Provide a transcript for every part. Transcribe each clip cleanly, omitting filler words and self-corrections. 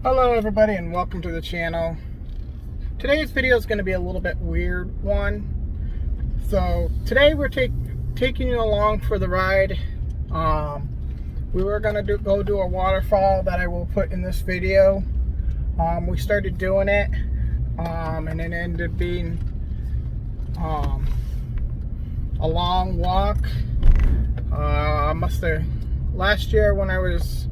Hello everybody and welcome to the channel. Today's video is going to be a little bit weird one. So today we're taking you along for the ride. We were going to go do a waterfall that I will put in this video. We started doing it and it ended up being a long walk. Last year when I was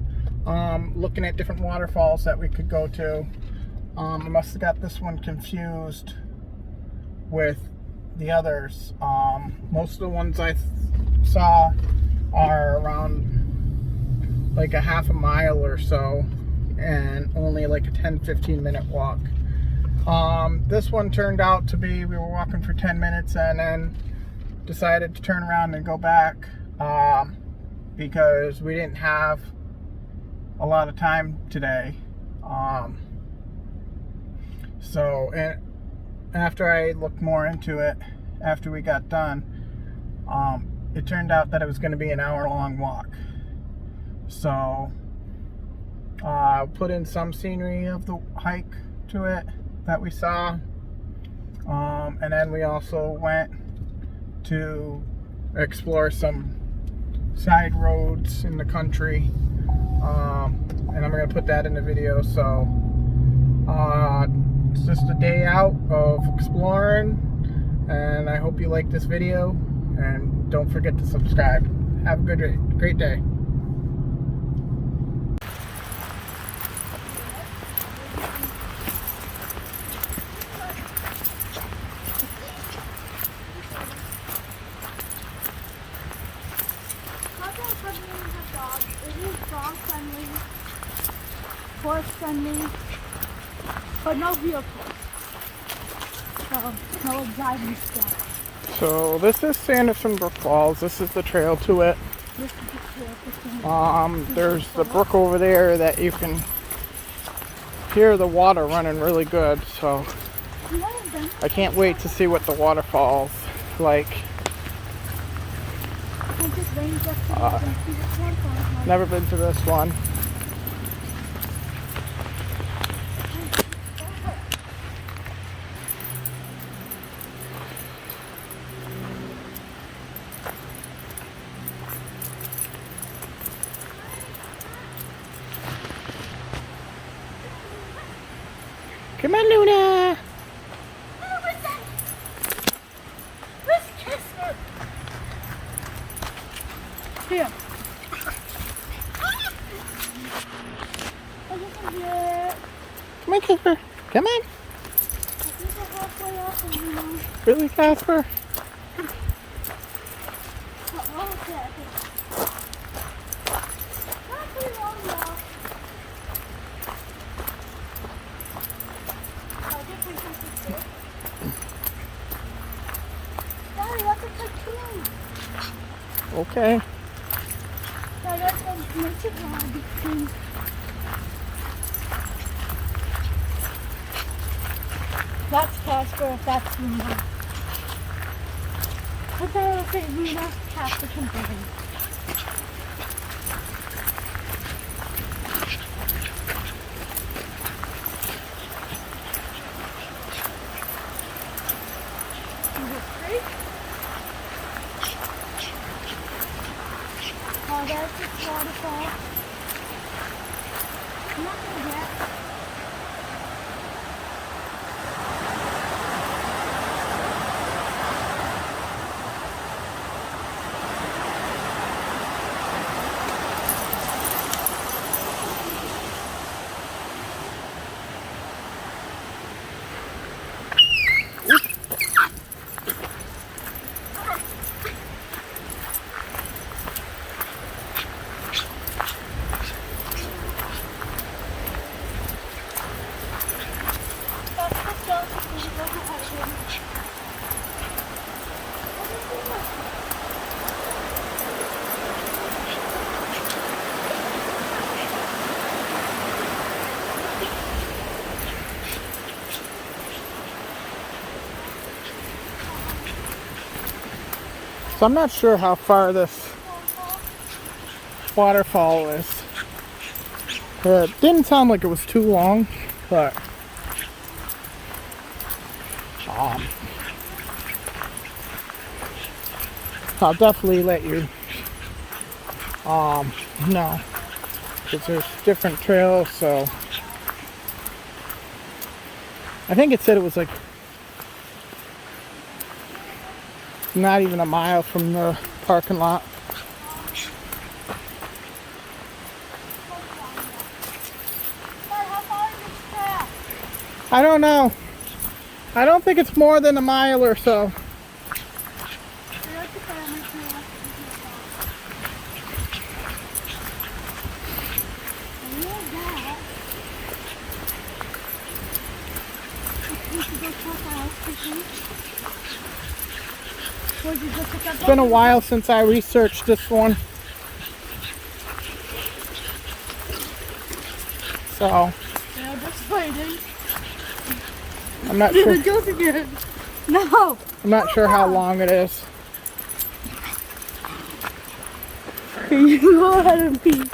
looking at different waterfalls that we could go to, I must have got this one confused with the others. Most of the ones I saw are around like a half a mile or so and only like a 10-15 minute walk. This one turned out to be, we were walking for 10 minutes and then decided to turn around and go back because we didn't have a lot of time today. So after I looked more into it, after we got done, it turned out that it was going to be an hour-long walk. So put in some scenery of the hike to it that we saw, and then we also went to explore some side roads in the country. And I'm going to put that in the video. So it's just a day out of exploring, and I hope you like this video, and don't forget to subscribe. Have a great day. It is dog friendly, horse friendly, but no vehicles. So no driving stuff. So this is Sanderson Brook Falls. This is the trail to it. This is the trail. There's the brook over there that you can hear the water running really good. So I can't wait to see what the waterfall's like. Never been to this one. Come on, Luna. Here. Come on, Casper. Come on. Really, Casper? Okay. That's Casper, that's Luna. But then I'll say Luna, Casper can bring him. Oh, there's this waterfall. I'm not gonna get. So I'm not sure how far this waterfall is. It didn't sound like it was too long, but I'll definitely let you know, because there's different trails. So I think it said it was like not even a mile from the parking lot. How far is this trail? I don't know. I don't think it's more than a mile or so. It's been a while since I researched this one. So Yeah, just waiting. I'm not sure. It goes again. No. I'm not sure how long it is. You go ahead and pee.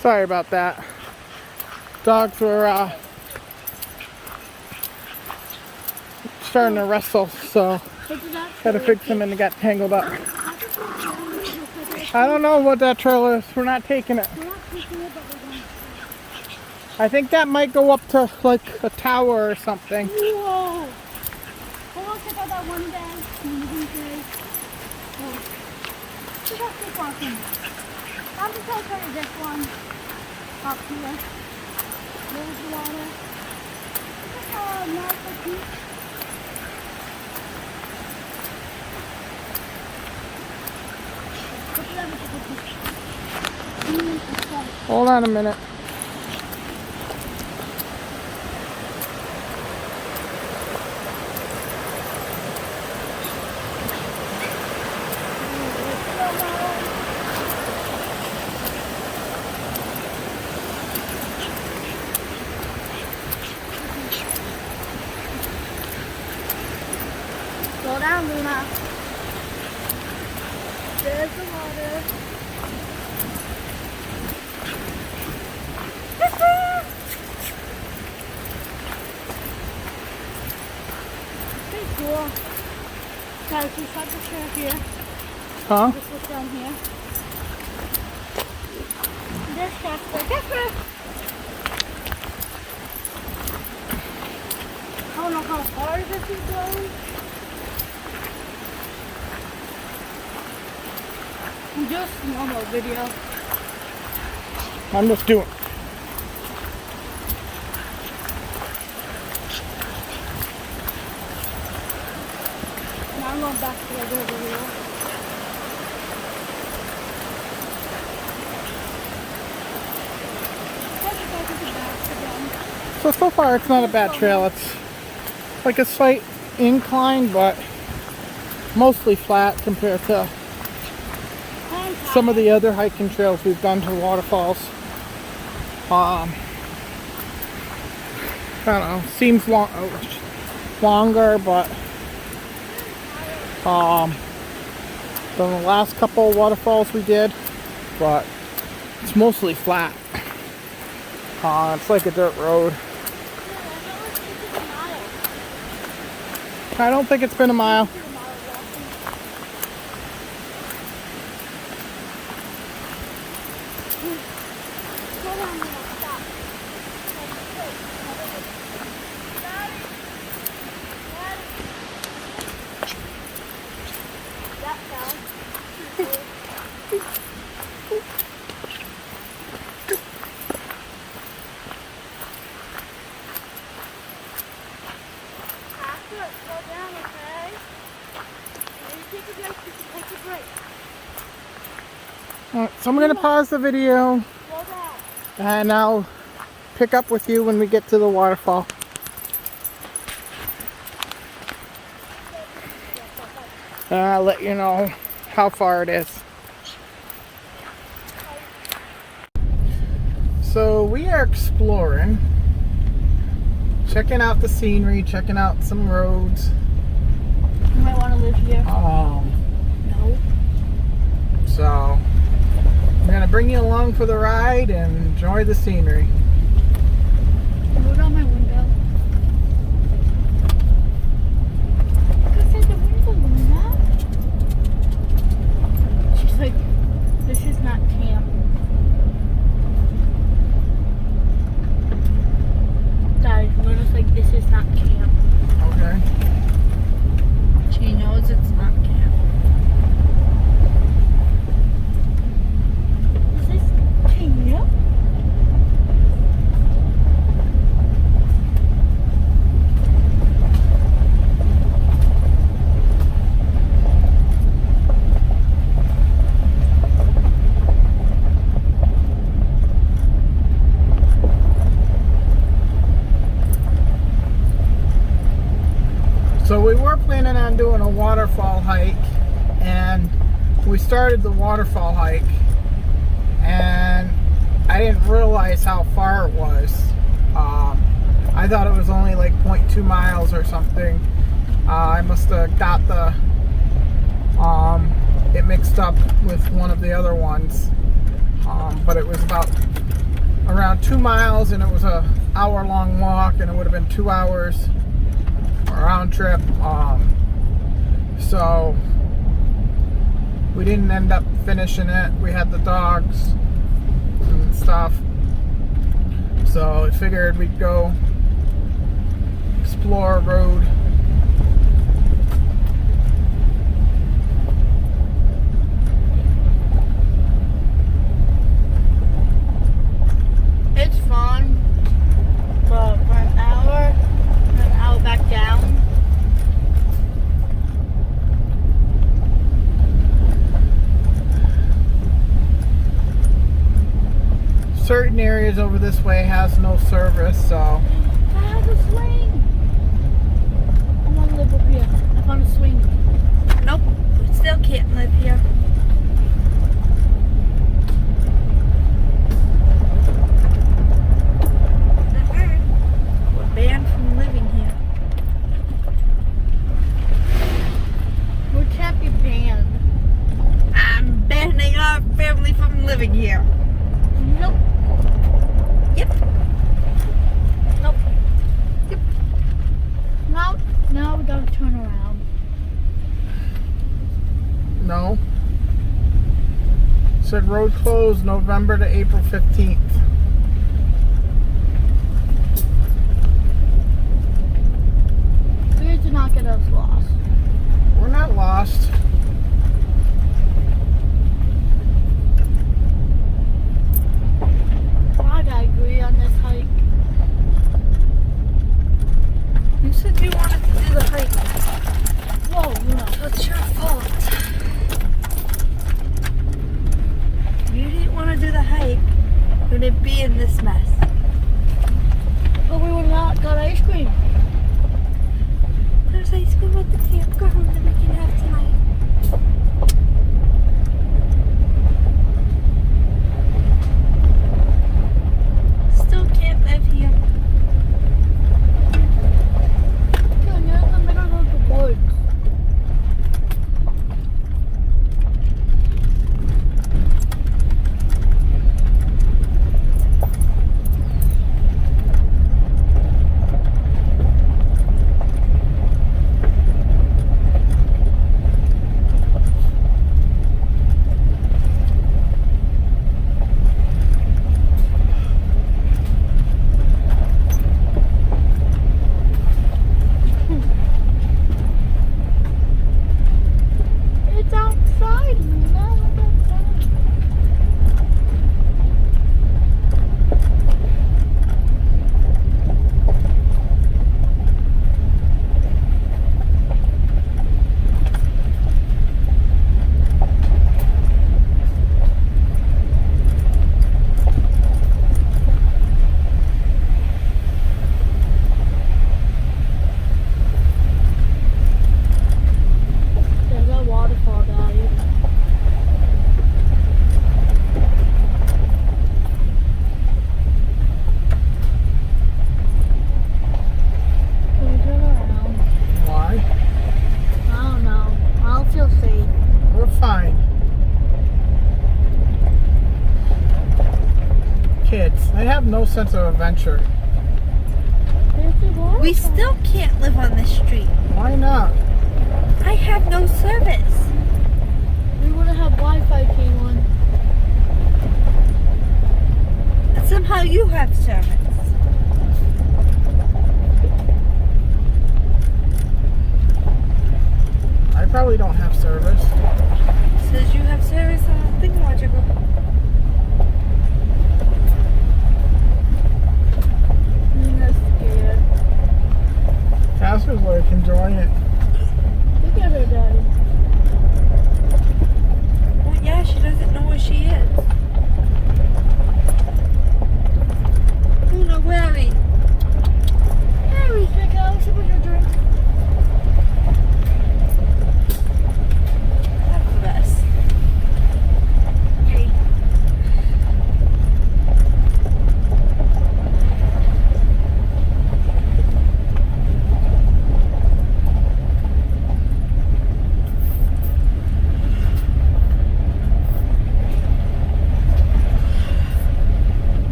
Sorry about that. Dogs were starting to wrestle, so had to fix them and they got tangled up. I don't know what that trail is. We're not taking it. I think that might go up to like a tower or something. Whoa! Hold on, check out that one bag. Check out this one. I'm just going to try this one up here. There's the water. Not so deep. Hold on a minute. Slow down, Luna. There's the water. Pretty cool. Guys, we start the trail here. Huh? Just look down here. There's Casper. Casper! I don't know how far this is going. Just normal video. I'm just doing. Now I'm going back to the other video. So far it's not a bad trail. It's like a slight incline, but mostly flat compared to some of the other hiking trails we've done to waterfalls. I don't know, seems longer, but than the last couple of waterfalls we did, but it's mostly flat. It's like a dirt road. I don't think it's been a mile. Alright, so I'm going to pause the video and I'll pick up with you when we get to the waterfall. And I'll let you know how far it is. So we are exploring. checking out the scenery, checking out some roads. You might want to live here. No. So I'm gonna bring you along for the ride and enjoy the scenery. Roll down my window. Look at the window, Luna. She's like, this is not camp. Guys, Luna's like, this is not camp. Okay. She knows it's not camp. Is this camp? So we were planning on doing a waterfall hike, and we started the waterfall hike, and I didn't realize how far it was. I thought it was only like 0.2 miles or something. I must have got it mixed up with one of the other ones, but it was about around 2 miles, and it was a hour-long walk, and it would have been 2 hours round trip. So we didn't end up finishing it. We had the dogs and stuff, so I figured we'd go explore a road. It's fun, but for an hour back down. Certain areas over this way has no service, so. I have a swing. I want to live up here. I found a swing. Nope, we still can't live here. We're banned from living here. We can't be banned. I'm banning our family from living here. Nope. Yep. Nope. Yep. Now we gotta turn around. No. Said road closed November to April 15th. Please do not get us lost. We're not lost. I agree on this hike. You said you wanted to do the hike. Whoa, Luna. That's your fault. You didn't want to do the hike, but it no sense of adventure. There's the waterfall. We still can't live on this street. Why not? I have no service. We would have had Wi-Fi K1. And somehow you have service. I probably don't have service. Says you have service on Thingamajigger. Nina's scared. Casper's like enjoying it. Look at her, Daddy. Well, yeah, she doesn't know where she is. Luna, where are we? Harry, pick out some of your drink. That's the best. Hey.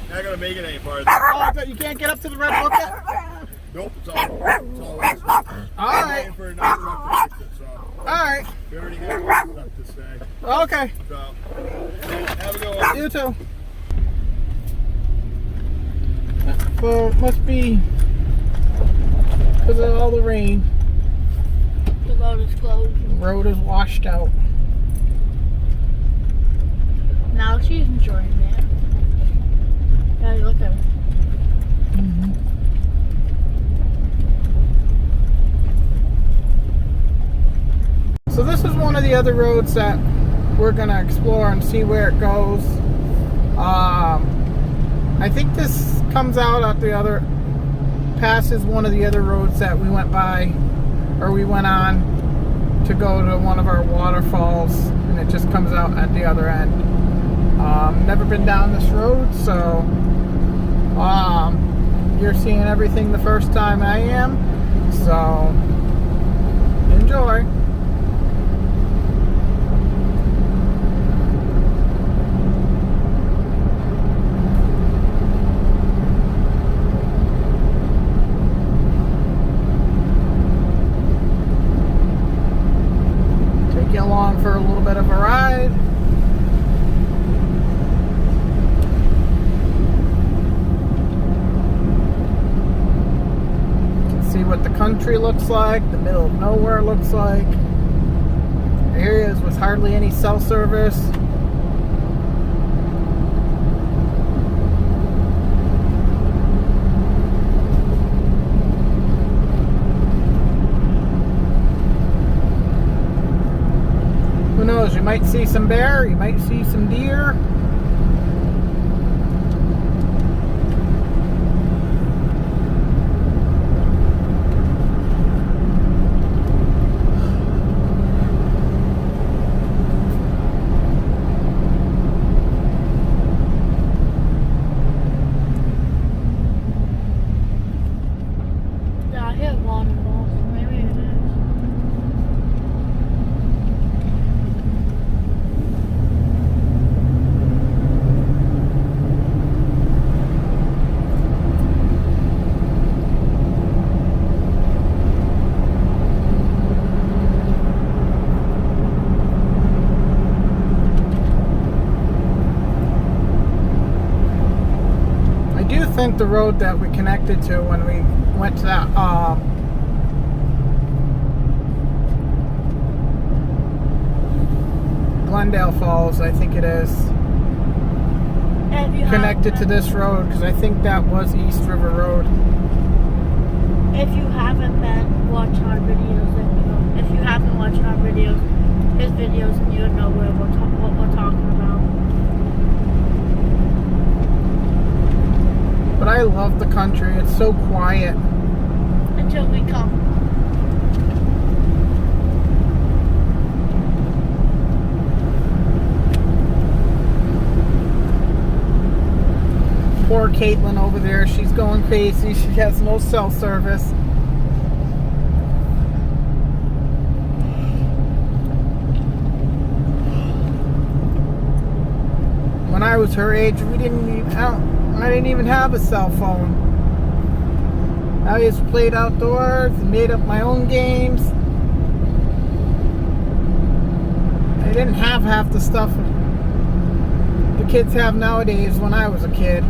Not gonna make it any farther. Oh, I thought you can't get up to the red book yet? Nope, it's all west. Alright. Waiting for another truck to fix it, so Alright. we already got one stuff to say. Okay. So, have a good one. You too. So it must be because of all the rain. The road is closed. The road is washed out. Now she's enjoying it. Daddy, look at her. So this is one of the other roads that we're gonna explore and see where it goes. I think this comes out at the other, passes one of the other roads that we went by, or we went on to go to one of our waterfalls, and it just comes out at the other end. Never been down this road, so you're seeing everything the first time I am, so enjoy. Take you along for a little bit of a ride. See what the country looks like, the middle of nowhere looks like. Areas with hardly any cell service. Who knows, you might see some bear, you might see some deer. Yeah, I hear waterfalls. Maybe it is. I do think the road that we connected to when we went to that Glendale Falls, I think it is. connected to this road, because I think that was East River Road. If you haven't been watching our videos, then you know. If you haven't watched our videos, his videos, and you know what we're talking about. But I love the country. It's so quiet. Until we come. Poor Caitlin over there. She's going crazy. She has no cell service. When I was her age, I didn't even have a cell phone. I just played outdoors and made up my own games. I didn't have half the stuff the kids have nowadays when I was a kid.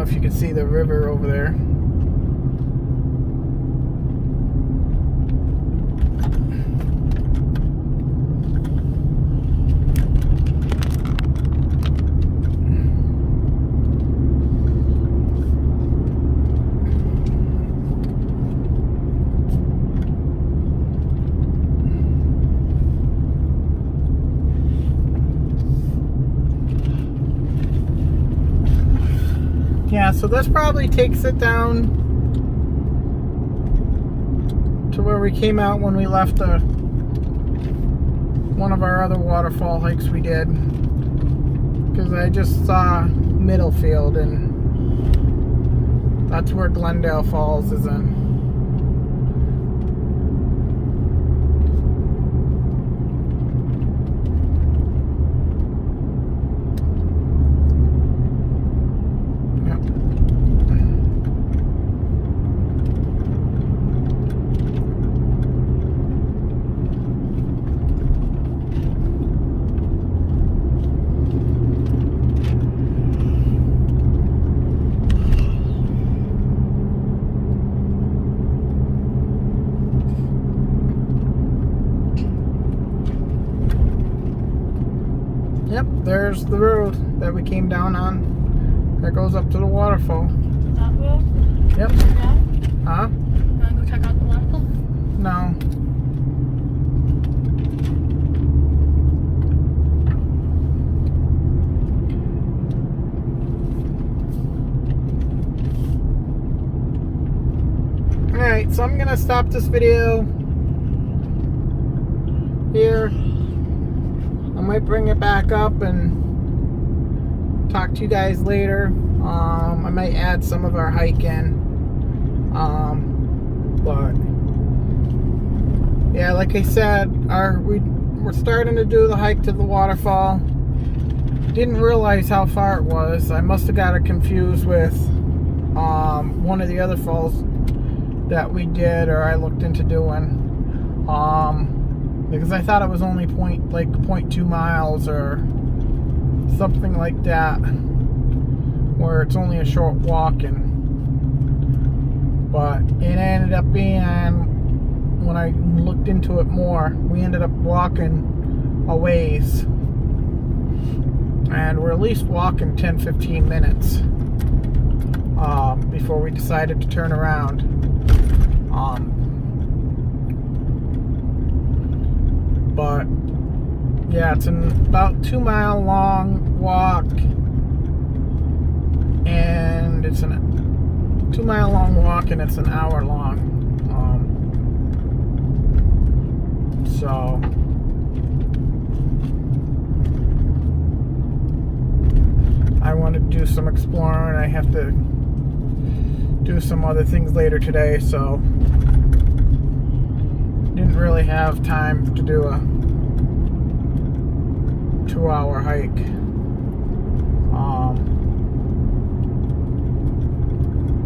If you can see the river over there. Yeah, so this probably takes it down to where we came out when we left one of our other waterfall hikes we did. Because I just saw Middlefield, and that's where Glendale Falls is in. Yep, there's the road that we came down on. That goes up to the waterfall. That road? Yep. Yeah. Huh? You wanna go check out the waterfall? No. Alright, so I'm gonna stop this video here. I might bring it back up and talk to you guys later. I might add some of our hike in. But yeah, like I said, we're starting to do the hike to the waterfall. Didn't realize how far it was. I must have got it confused with one of the other falls that we did, or I looked into doing. Because I thought it was only 0.2 miles or something like that, where it's only a short walk. But it ended up being, when I looked into it more, we ended up walking a ways, and we're at least walking 10-15 minutes before we decided to turn around. But yeah, it's an about 2 mile long walk, and it's an 2 mile long walk, and it's an hour long. So I want to do some exploring. I have to do some other things later today, so didn't really have time to do a 2-hour hike.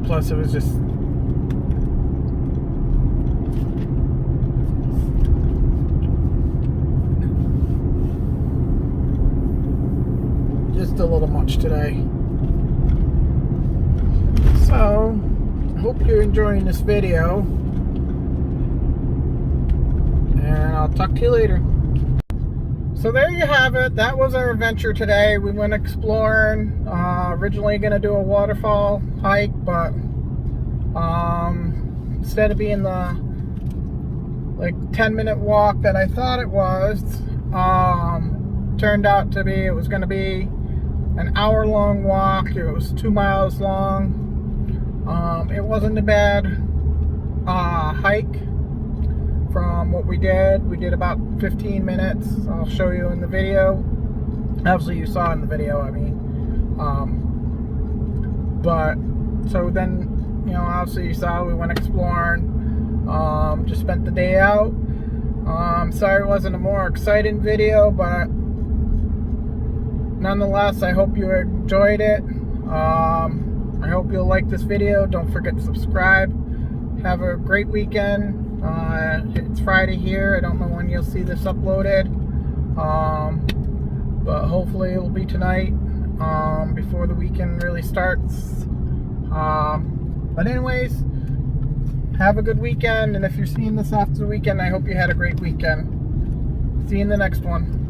Plus it was just a little much today. So I hope you're enjoying this video, and I'll talk to you later. So there you have it. That was our adventure today. We went exploring. Originally going to do a waterfall hike, but instead of being the 10-minute walk that I thought it was, turned out to be, it was going to be an hour-long walk. It was 2 miles long. It wasn't a bad hike from what we did. We did about 15 minutes. I'll show you in the video. Obviously you saw in the video, I mean. But so then, obviously you saw we went exploring. Just spent the day out. Sorry it wasn't a more exciting video, but nonetheless, I hope you enjoyed it. I hope you'll like this video. Don't forget to subscribe. Have a great weekend. It's Friday here. I don't know when you'll see this uploaded, but hopefully it will be tonight, before the weekend really starts. But anyways, have a good weekend, and if you're seeing this after the weekend, I hope you had a great weekend. See you in the next one.